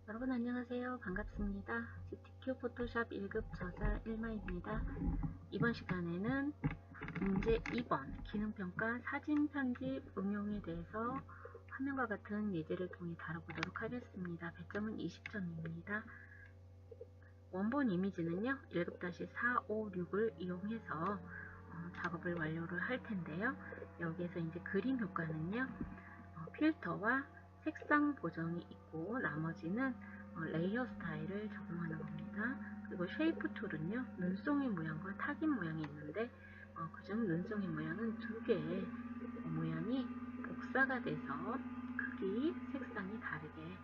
여러분 안녕하세요. 반갑습니다. GTQ 포토샵 1급 저자 일마입니다. 이번 시간에는 문제 2번 기능평가 사진 편집 응용에 대해서 화면과 같은 예제를 통해 다뤄보도록 하겠습니다. 배점은 20점입니다. 원본 이미지는요 1급-4, 5, 6을 이용해서 작업을 완료를 할 텐데요. 여기에서 이제 그림 효과는요 필터와 색상 보정이 있고 나머지는 레이어 스타일을 적용하는 겁니다. 그리고 쉐이프 툴은요 눈송이 모양과 타깃 모양이 있는데 그중 눈송이 모양은 두 개의 모양이 복사가 돼서 크기, 색상이 다르게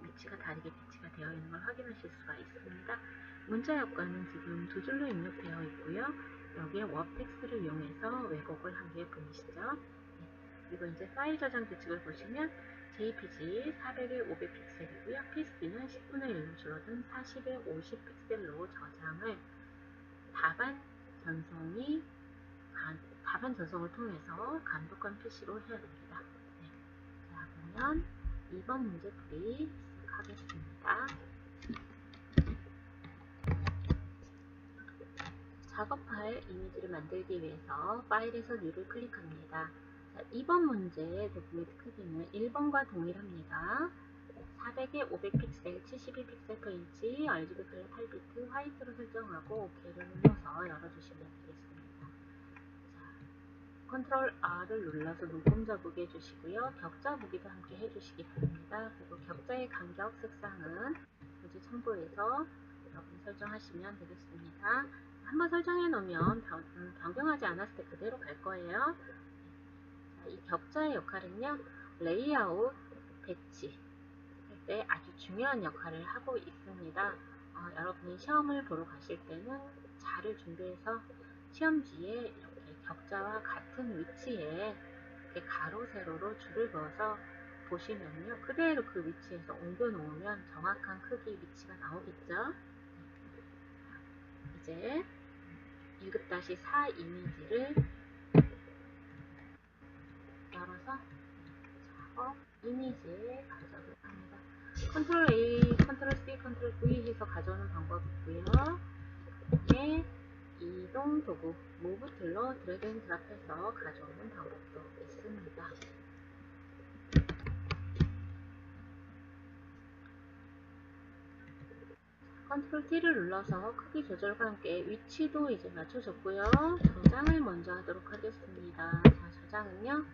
위치가 다르게 배치가 되어 있는 걸 확인하실 수가 있습니다. 문자 효과는 지금 두 줄로 입력되어 있고요. 여기에 워텍스를 이용해서 왜곡을 한 게 보이시죠? 그리고 이제 파일 저장 규칙을 보시면 JPG 400에 500픽셀이고요. PSB는 10분의 1로 줄어든 40에 50픽셀로 저장을 다반 전송을 통해서 감독한 PC로 해야 됩니다. 네. 자, 그러면 2번 문제 풀이 시작하겠습니다. 작업 파일 이미지를 만들기 위해서 파일에서 New를 클릭합니다. 자, 2번 문제의 도구의 크기는 1번과 동일합니다. 400에 500픽셀, 72픽셀/인치, RGB 컬러 8비트, 화이트로 설정하고 OK를 눌러서 열어주시면 되겠습니다. 자, 컨트롤 R을 눌러서 눈금자 보기 해주시고요. 격자 보기도 함께 해주시기 바랍니다. 그리고 격자의 간격, 색상은 굳이 참고해서 여러분이 설정하시면 되겠습니다. 한번 설정해 놓으면 변경하지 않았을 때 그대로 갈 거예요. 자, 이 격자의 역할은요, 레이아웃, 배치 할 때 아주 중요한 역할을 하고 있습니다. 여러분이 시험을 보러 가실 때는 자를 준비해서 시험지에 이렇게 격자와 같은 위치에 이렇게 가로, 세로로 줄을 그어서 보시면요, 그대로 그 위치에서 옮겨 놓으면 정확한 크기 위치가 나오겠죠. 이제 1급-4 이미지를 열어서 작업 이미지에 가져오도록 합니다. 컨트롤 A, 컨트롤 C, 컨트롤 V 해서 가져오는 방법이 있고요. 네, 이동 도구, 무브 툴로 드래그 앤 드랍해서 가져오는 방법도 있습니다. 컨트롤 T를 눌러서 크기 조절과 함께 위치도 이제 맞춰줬고요. 저장을 먼저 하도록 하겠습니다. 자, 저장은요,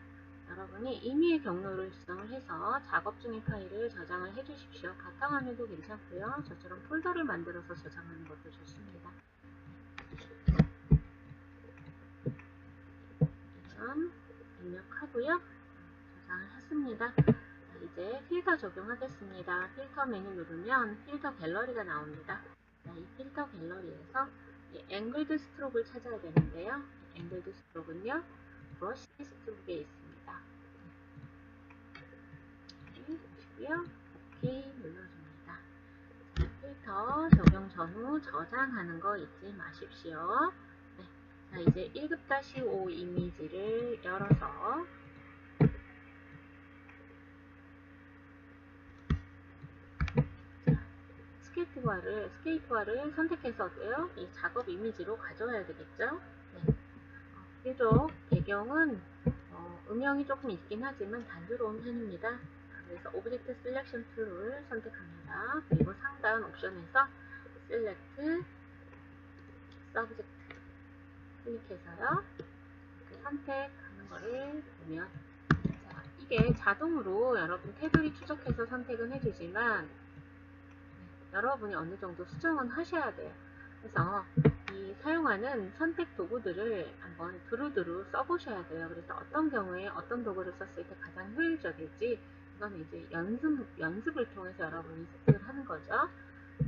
여러분이 임의의 경로를 지정을 해서 작업 중인 파일을 저장을 해주십시오. 바탕화면도 괜찮고요. 저처럼 폴더를 만들어서 저장하는 것도 좋습니다. 이름 입력하고요. 저장을 했습니다. 자, 이제 필터 적용하겠습니다. 필터 메뉴 누르면 필터 갤러리가 나옵니다. 자, 이 필터 갤러리에서 이 앵글드 스트로크를 찾아야 되는데요. 앵글드 스트로크는요, 브러쉬 스트로크에 있습니다. 네, 보시고요. OK 눌러줍니다. 자, 필터 적용 전후 저장하는 거 잊지 마십시오. 네, 자, 이제 1급-5 이미지를 열어서 스케이트화를 선택해서도요, 이 작업 이미지로 가져와야 되겠죠. 네. 비교적 배경은 음영이 조금 있긴 하지만 단조로운 편입니다. 그래서 오브젝트 셀렉션 툴을 선택합니다. 그리고 상단 옵션에서 셀렉트 서브젝트 클릭해서요, 이렇게 선택하는 거를 보면, 자, 이게 자동으로 여러분 테두리 추적해서 선택은 해주지만 여러분이 어느 정도 수정은 하셔야 돼요. 그래서 이 사용하는 선택 도구들을 한번 두루두루 써보셔야 돼요. 그래서 어떤 경우에 어떤 도구를 썼을 때 가장 효율적일지, 이거는 이제 연습을 통해서 여러분이 습득을 하는 거죠.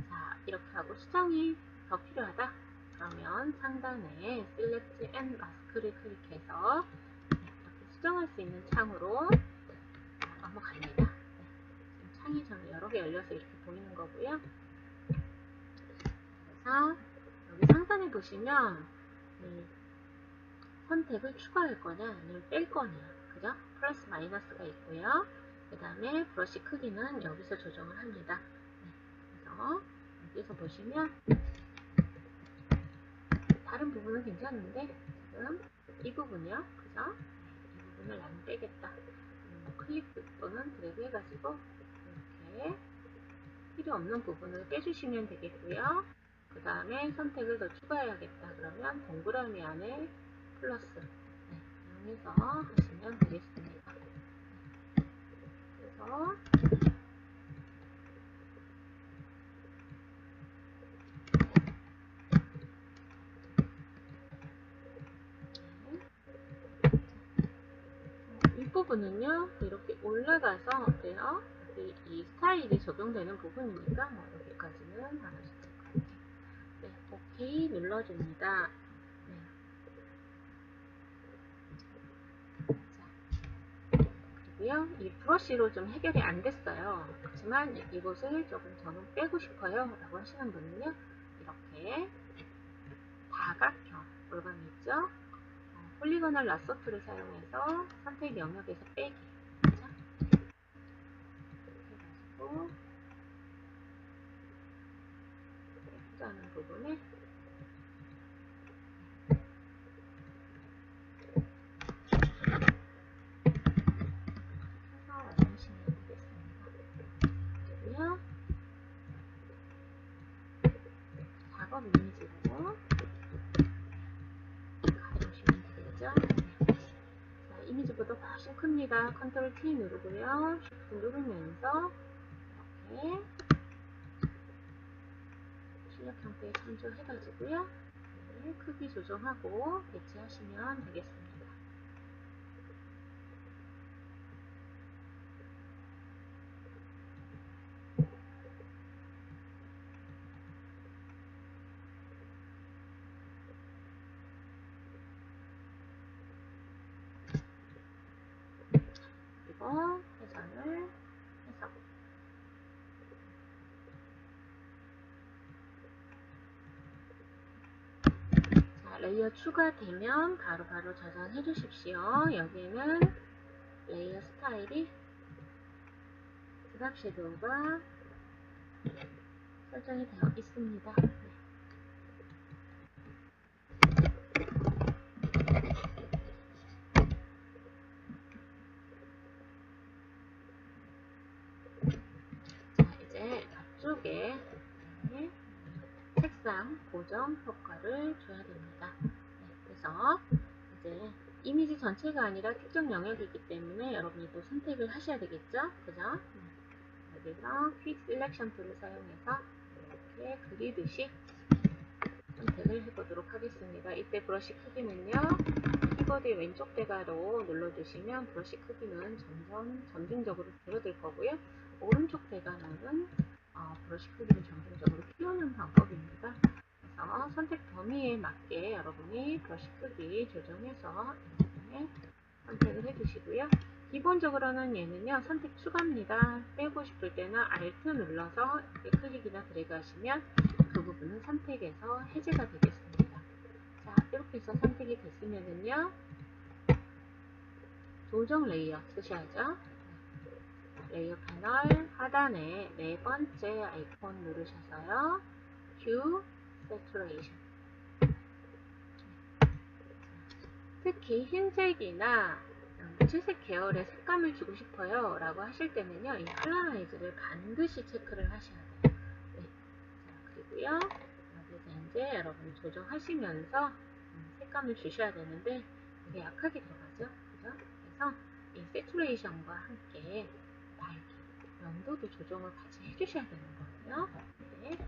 자, 이렇게 하고 수정이 더 필요하다 그러면 상단에 Select and Mask를 클릭해서 이렇게 수정할 수 있는 창으로 넘어갑니다. 지금 창이 저는 여러 개 열려서 이렇게 보이는 거고요. 그래서 여기 상단에 보시면 선택을 추가할 거냐 아니면 뺄 거냐, 그죠? 플러스 마이너스가 있고요. 그 다음에 브러쉬 크기는 여기서 조정을 합니다. 네, 그래서 여기서 보시면 다른 부분은 괜찮은데 지금 이 부분이요, 그죠? 이 부분을 나는 빼겠다. 클릭 또는 드래그 해가지고 이렇게 필요 없는 부분을 빼주시면 되겠고요. 그 다음에 선택을 더 추가해야겠다. 그러면 동그라미 안에 플러스 이용해서 하시면 되겠습니다. 그래서 윗부분은요 이렇게 올라가서 어때요? 이 스타일이 적용되는 부분이니까 뭐 여기까지는 안 하셔도 될 것 같아요. 네, 오케이 눌러줍니다. 네. 자, 그리고요 이 브러쉬로 좀 해결이 안 됐어요. 그렇지만 이곳을 조금 저는 빼고 싶어요 라고 하시는 분은요 이렇게 다각형 올감이 있죠? 폴리고널 라소트를 사용해서 선택 영역에서 빼기. 그렇죠? 이렇게 해가지고 빼고자 하는 부분에 해서 완성시키면 되겠습니다. 그리고요 작업 이미지로 가져오시면 되겠죠? 자, 이미지보다 훨씬 큽니다. 컨트롤 T 누르고요. 쉬프트 누르면서 이렇게 출력 형태에 참조해가지고요. 네, 크기 조정하고 배치하시면 되겠습니다. 그리고 회전을 해서 자, 레이어 추가되면 바로바로 저장해 주십시오. 여기에는 레이어 스타일이 드랍 섀도우가 설정이 되어 있습니다. 네. 자, 이제 앞쪽에 색상 고정 효과를 줘야 됩니다. 네, 그래서 이제 이미지 전체가 아니라 특정 영역이기 때문에 여러분이 또 선택을 하셔야 되겠죠? 그죠? 여기서 퀵 셀렉션 툴을 사용해서 이렇게 그리듯이 선택을 해보도록 하겠습니다. 이때 브러쉬 크기는요, 키보드의 왼쪽 대괄호 눌러주시면 브러쉬 크기는 점진적으로 줄어들 거고요. 오른쪽 대괄호는 브러쉬 크기를 점진적으로 키우는 방법입니다. 그래서 선택 범위에 맞게 여러분이 브러쉬 크기 조정해서 이렇게 선택을 해주시고요. 기본적으로는 얘는요 선택 추가입니다. 빼고 싶을 때는 Alt 눌러서 이렇게 클릭이나 드래그 하시면 그 부분은 선택에서 해제가 되겠습니다. 자, 이렇게 해서 선택이 됐으면은요 조정 레이어 쓰셔야죠. 레이어 패널 하단에 네 번째 아이콘 누르셔서요 Q Saturation. 특히 흰색이나 무채색 계열의 색감을 주고 싶어요 라고 하실 때는요 이 할라라이즈를 반드시 체크를 하셔야 돼요. 네. 자, 그리고요 여기서 이제 여러분이 조정하시면서 색감을 주셔야 되는데 되게 약하게 들어가죠. 그죠? 그래서 이 세츄레이션과 함께 밝기, 명도도 조정을 같이 해주셔야 되는 거예요. 네.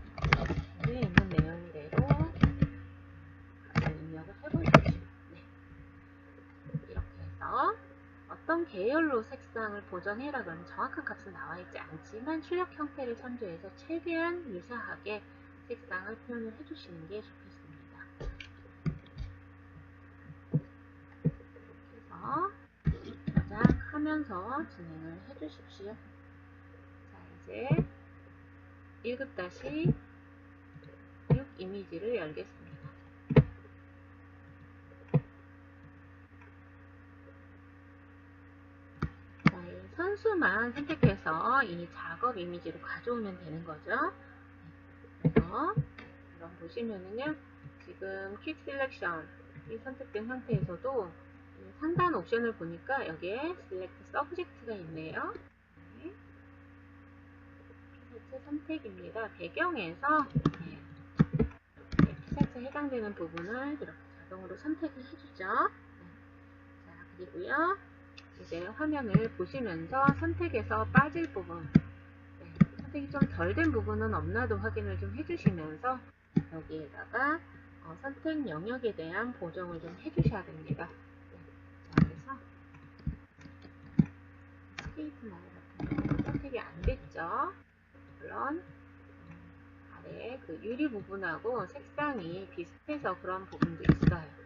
여기에 있는 내용대로 입력을 해보십시오. 네. 이렇게 해서 어떤 계열로 색상을 보정해라 그러면 정확한 값은 나와 있지 않지만 출력 형태를 참조해서 최대한 유사하게 색상을 표현을 해주시는 게 좋겠습니다. 이렇게 해서 저장하면서 진행을 해주십시오. 자, 이제 1급-6 이미지를 열겠습니다. 자, 이 선수만 선택해서 이 작업 이미지로 가져오면 되는 거죠. 그럼 보시면은요, 지금 퀵 셀렉션이 선택된 상태에서도 상단 옵션을 보니까 여기에 셀렉트 서브젝트가 있네요. 네. 피사체 선택입니다. 배경에서 피사체 해당되는 부분을 이렇게 자동으로 선택을 해주죠. 자, 그리고요, 이제 화면을 보시면서 선택에서 빠질 부분, 선택이 좀 덜 된 부분은 없나도 확인을 좀 해주시면서 여기에다가 선택 영역에 대한 보정을 좀 해주셔야 됩니다. 자, 그래서 스케이트 라인 같은 경우는 선택이 안 됐죠. 물론 아래 그 유리 부분하고 색상이 비슷해서 그런 부분도 있어요.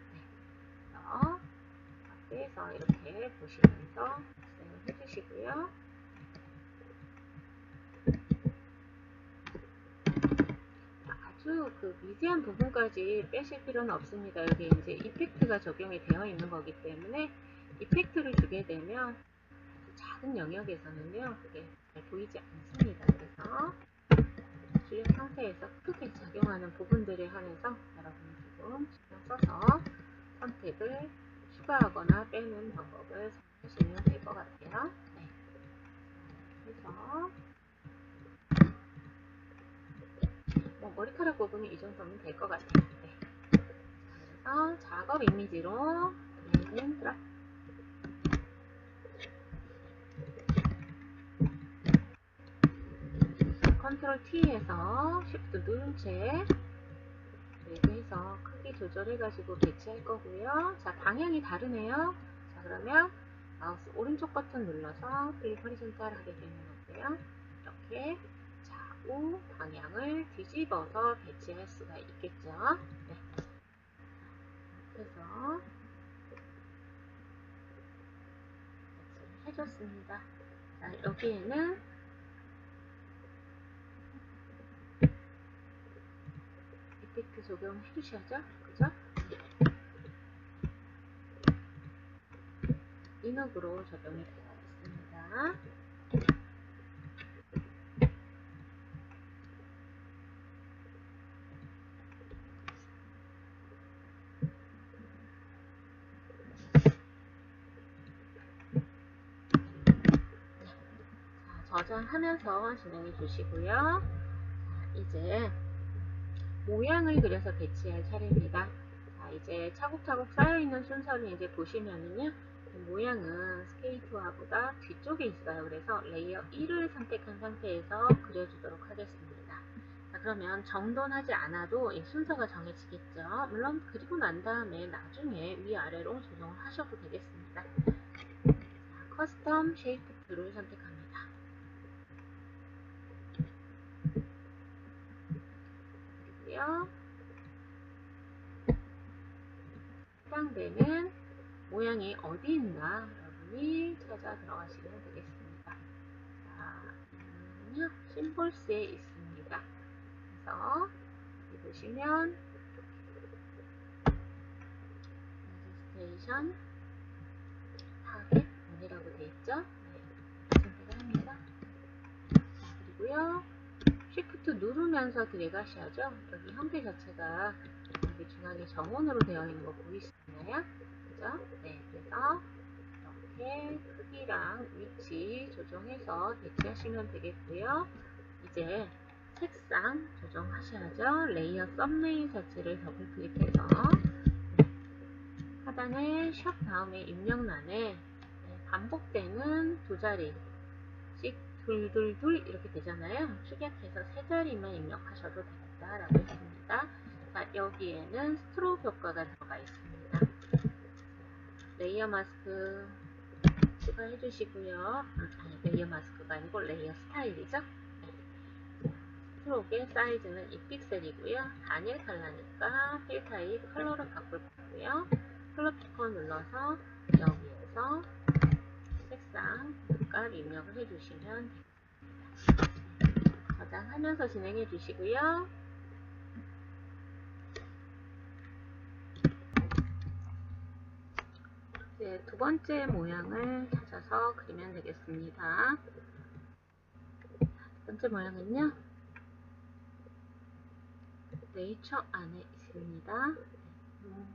그래서 이렇게 보시면서 진행을 해주시고요. 아주 그 미세한 부분까지 빼실 필요는 없습니다. 여기 이제 이펙트가 적용이 되어 있는 거기 때문에 이펙트를 주게 되면 아주 작은 영역에서는요, 그게 잘 보이지 않습니다. 그래서 주력 상태에서 크게 작용하는 부분들에 한해서 여러분이 조금 신경 써서 선택을 추가하거나 빼는 방법을 사용하시면 될 것 같아요. 네. 그래서 머리카락 부분이 이 정도면 될 것 같아요. 네. 그래서 작업 이미지로 드래그 드랍. 컨트롤 T에서 Shift 누른 채 드래그해서 크기 조절해가지고 배치할 거고요. 자, 방향이 다르네요. 자, 그러면 마우스 오른쪽 버튼 눌러서 플립 호리존탈 하게 되면 어때요? 이렇게 좌우 방향을 뒤집어서 배치할 수가 있겠죠. 네. 그래서 배치를 해줬습니다. 자, 여기에는 이펙트 적용해 주셔야죠. 그죠? 인업으로 적용이 되어 있습니다. 저장하면서 진행해 주시고요. 자, 이제 모양을 그려서 배치할 차례입니다. 자, 이제 차곡차곡 쌓여있는 순서를 이제 보시면은요, 모양은 스케이트화보다 뒤쪽에 있어요. 그래서 레이어 1을 선택한 상태에서 그려주도록 하겠습니다. 자, 그러면 정돈하지 않아도 이 순서가 정해지겠죠. 물론 그리고 난 다음에 나중에 위아래로 조정을 하셔도 되겠습니다. 자, 커스텀 쉐이프 툴을 선택합니다. 그리고요, 해당되는 모양이 어디 있나 여러분이 찾아 들어가시면 되겠습니다. 자, 심볼스에 있습니다. 그래서 여기 보시면 스테이션 타겟 1이라고 되어 있죠. 네, 선택을 합니다. 자, 그리고요, Shift 누르면서 드래그 하셔야죠. 여기 형태 자체가 여기 중앙에 정원으로 되어 있는 거 보이시나요? 그죠? 네, 그래서 이렇게 크기랑 위치 조정해서 배치하시면 되겠고요. 이제 색상 조정하셔야죠. 레이어 썸네일 자체를 더블 클릭해서 하단에 샵 다음에 입력란에 반복되는 두 자리씩 둘둘둘 이렇게 되잖아요. 축약해서 세 자리만 입력하셔도 되겠다라고 했습니다. 자, 여기에는 스트로크 효과가 들어가 있습니다. 레이어 마스크 추가해 주시고요. 아니, 레이어 마스크가 아니고 레이어 스타일이죠. 스트로크의 사이즈는 2픽셀이고요. 단일 컬러니까 필 타입 컬러로 바꿀 거고요. 컬러 피커 눌러서 여기에서 색상 값 입력을 해주시면 됩니다. 저장하면서 진행해 주시고요. 이제 두 번째 모양을 찾아서 그리면 되겠습니다. 두 번째 모양은요, 네이처 안에 있습니다.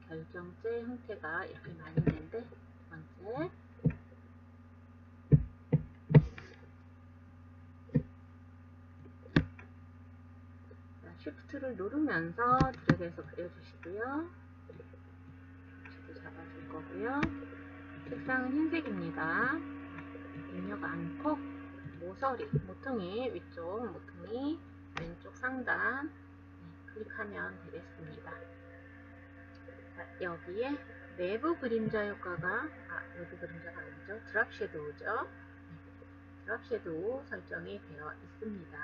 결정체 형태가 이렇게 많이 있는데, 두 번째 쉬프트를 누르면서 드래그해서 그려주시고요. 위치도 잡아줄 거고요. 색상은 흰색입니다. 입력 않고 모서리, 모퉁이 위쪽, 모퉁이 왼쪽 상단 클릭하면 되겠습니다. 자, 여기에 내부 그림자 효과가, 내부 그림자가 아니죠. 드랍 섀도우죠. 드랍 섀도우 설정이 되어 있습니다.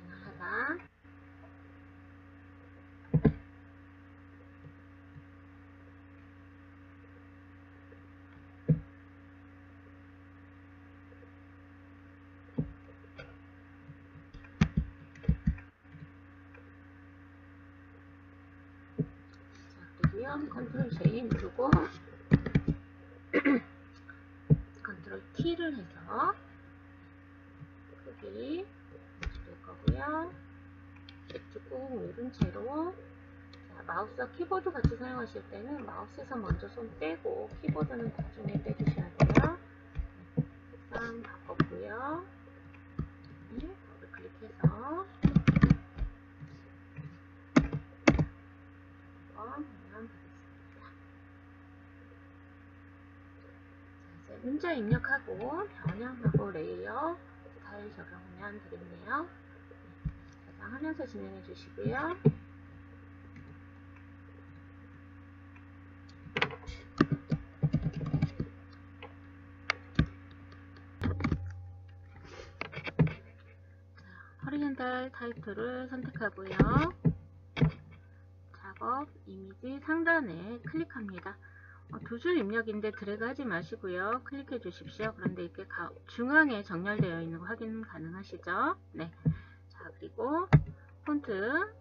가능하다. 컨트롤 J 누르고 컨트롤 T를 해서 크기 줄 거고요. Shift 꾹 누른 채로, 자, 마우스와 키보드 같이 사용하실 때는 마우스에서 먼저 손 떼고 키보드는 나중에 떼주셔야 돼요. 색상 바꿨고요. 더블 클릭해서 한번 보면 되겠습니다. 자, 이제 문자 입력하고 변형하고 레이어 스타일 적용하면 되겠네요. 저장하면서 진행해 주시고요. 허리젠탈 타이틀을 선택하고요. 작업, 이미지 상단에 클릭합니다. 두 줄 입력인데 드래그 하지 마시고요. 클릭해 주십시오. 그런데 이렇게 중앙에 정렬되어 있는 거 확인 가능하시죠? 네. 자, 그리고 폰트,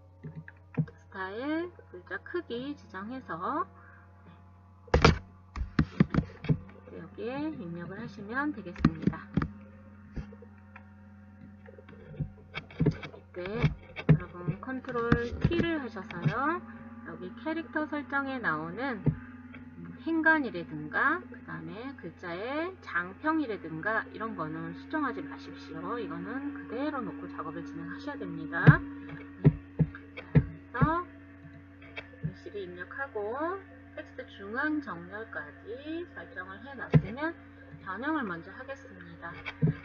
스타일, 글자 크기 지정해서 여기에 입력을 하시면 되겠습니다. 이때 여러분 컨트롤 T를 하셔서요. 여기 캐릭터 설정에 나오는 행간이라든가 그 다음에 글자의 장평이라든가 이런 거는 수정하지 마십시오. 이거는 그대로 놓고 작업을 진행하셔야 됩니다. 그래서 글씨를 입력하고 텍스트 중앙 정렬까지 설정을 해놨으면 변형을 먼저 하겠습니다.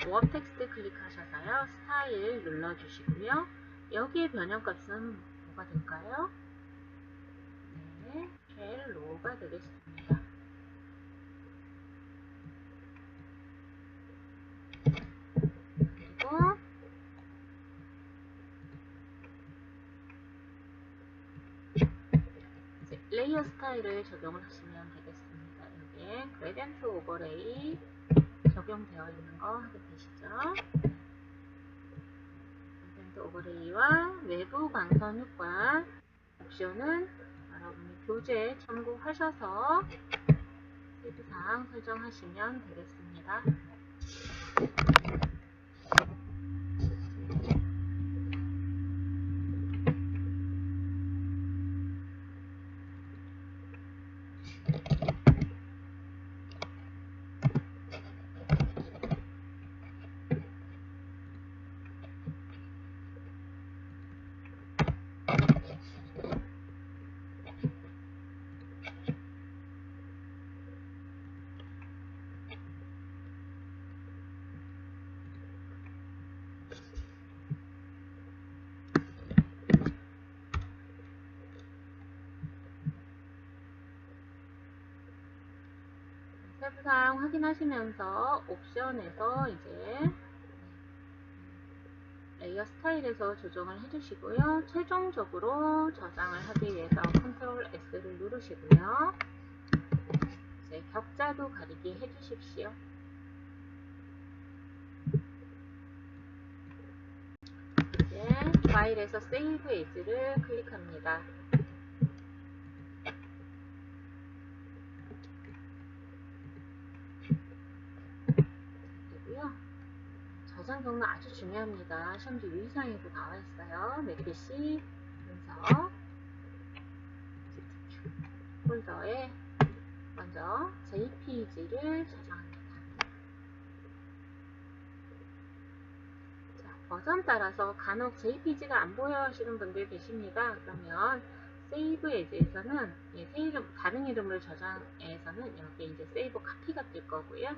모업 텍스트 클릭하셔서요. 스타일 눌러주시고요. 여기에 변형값은 뭐가 될까요? 네, 갤로우가 되겠습니다. 그리고 이제 레이어 스타일을 적용을 하시면 되겠습니다. 여기에 그레디언트 오버레이 적용되어 있는 거 하게 되시죠? 그레디언트 오버레이와 외부 광선 효과 옵션은 여러분이 교재 참고하셔서 세부사항 설정하시면 되겠습니다. 세부사항 확인하시면서 옵션에서 이제 레이어 스타일에서 조정을 해주시고요. 최종적으로 저장을 하기 위해서 컨트롤 S를 누르시고요. 이제 격자도 가리기 해주십시오. 이제 파일에서 세이브 에이즈를 클릭합니다. 이런 경우는 아주 중요합니다. 시험지 유의사항에도 나와 있어요. 맥피시 문서 폴더에 먼저 JPEG를 저장합니다. 자, 버전 따라서 간혹 JPEG가 안 보여 하시는 분들 계십니다. 그러면 세이브 에즈에서는 다른 이름으로 저장해서는 여기 이제 세이브 카피가 뜰 거고요.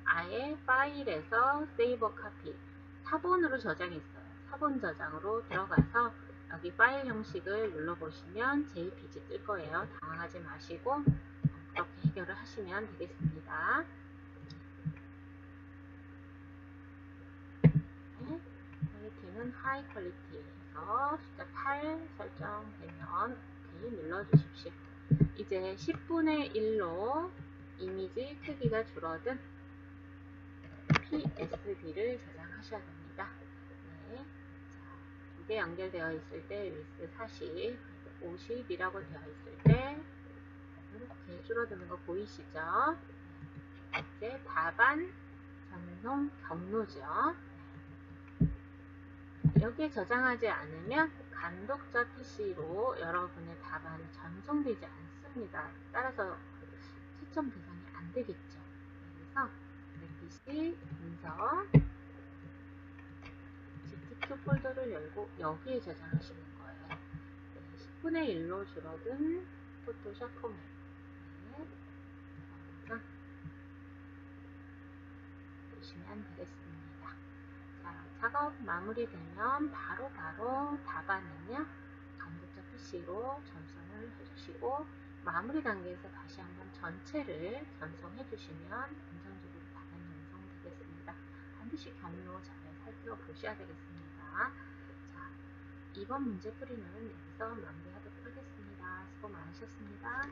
아예 파일에서 세이브 카피 4번으로 저장했어요. 4번 저장으로 들어가서 여기 파일 형식을 눌러보시면 JPG 뜰 거예요. 당황하지 마시고 그렇게 해결을 하시면 되겠습니다. 퀄리티는 하이 퀄리티에서 숫자 8 설정되면 오케이 눌러주십시오. 이제 10분의 1로 이미지 크기가 줄어든 PSD를 저장하셔야 됩니다. 네. 두 개 연결되어 있을 때 위스 40, 50이라고 되어 있을 때 이렇게 줄어드는 거 보이시죠? 이제 답안 전송 경로죠. 여기에 저장하지 않으면 간독자 PC로 여러분의 답안이 전송되지 않습니다. 따라서 채점 대상이 안 되겠죠. 그래서 PC 문서 GTQ 폴더를 열고 여기에 저장하시는 거예요. 네, 10분의 1로 줄어든 포토샵 포맷. 네, 보시면 되겠습니다. 자, 작업 마무리되면 바로 답안은요 간독자 PC로 전송을 해주시고 마무리 단계에서 다시 한번 전체를 전송해 주시면 안정적으로 답안 전송되겠습니다. 반드시 경로 잘 살펴보셔야 되겠습니다. 자, 이번 문제풀이는 여기서 마무리하도록 하겠습니다. 수고 많으셨습니다.